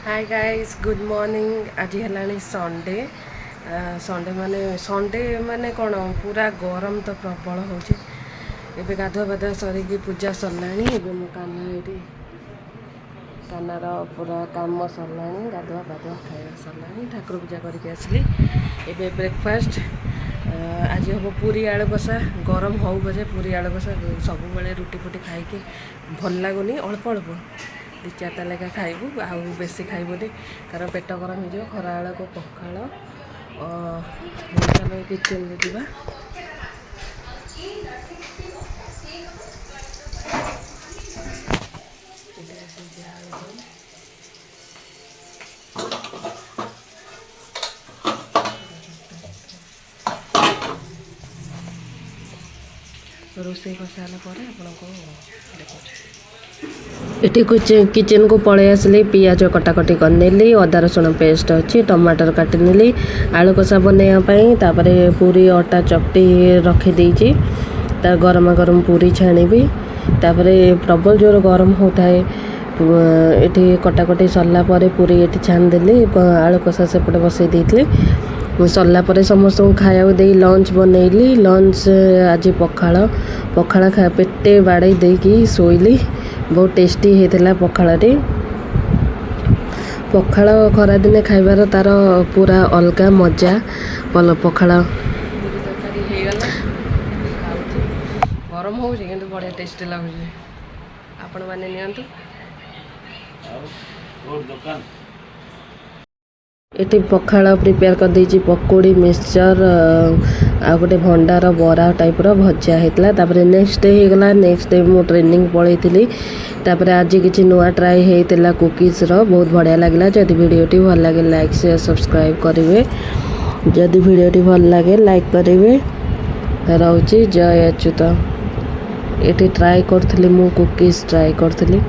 Hi guys good morning. आज है Sunday. Sunday माने कौन पूरा गरम तो प्रबल हो गाधुआ पाधुआ सरिकी पूजा सरलानी। मो काना ये कानार पूरा काम सरला गाधुआ पाधुआ खाଇବା सरलानी। ठाकुर पूजा करके आसली एबे ब्रेकफास्ट आज हम पूरी आलू कषा। गरम हो बजे पूरी आलू कषा सब बेले रुटी फुटी खाई भल लगुनि अल्प अल्प 2-4टा लेखा खाइबू आउ बेसी खाइबुनि कारण पेट गरम हो खरा बेला को पखाल। चलो किचन में जीवा। रोषे कर सारापर आपको किचन को पलि आसली। पियाज कटाकटी करनेली, अदा रसुण पेस्ट अच्छी, टमाटर काटिनेली आलू कषा बनवाई। तापर पूरी अटा चकटी रखीदे गरम गरम पूरी छाणी। तापर प्रबल जोर गरम होता है ये कटाकटी सरला पूरी ये छाणीदेली। आलू कषा सेपटे बसई देती सरला समस्त खाया दे लंच बनैली। लंच आज पखाल पखाल खा पेटे बाड़े देकी शोइली। बहुत टेस्टी होता पखालटी। पखाल खरा दिने खाइबार तार पूरा अलग मजा। पखाल गरम हो बढ़िया टेस्टी लगुच। आपण मैंने नियंतु ये पखाल प्रिपेयर कर देची पकोड़ी मिक्सचर आ गोटे भंडार बरा टाइप भजा होता। तापर नेक्स्ट डे होगला। नेक्स्ट डे मु ट्रेनिंग पलई थी। तापर आज किसी नुआ ट्राए होता कुकीज बहुत बढ़िया लगे। जदि वीडियोटी भल लगे लाइक शेयर सब्सक्राइब करेंगे। जदि वीडियोटी भल लगे लाइक करेंगे। रोची जय अच्युत। ये ट्राए करी मु कुकीज ट्राए करी।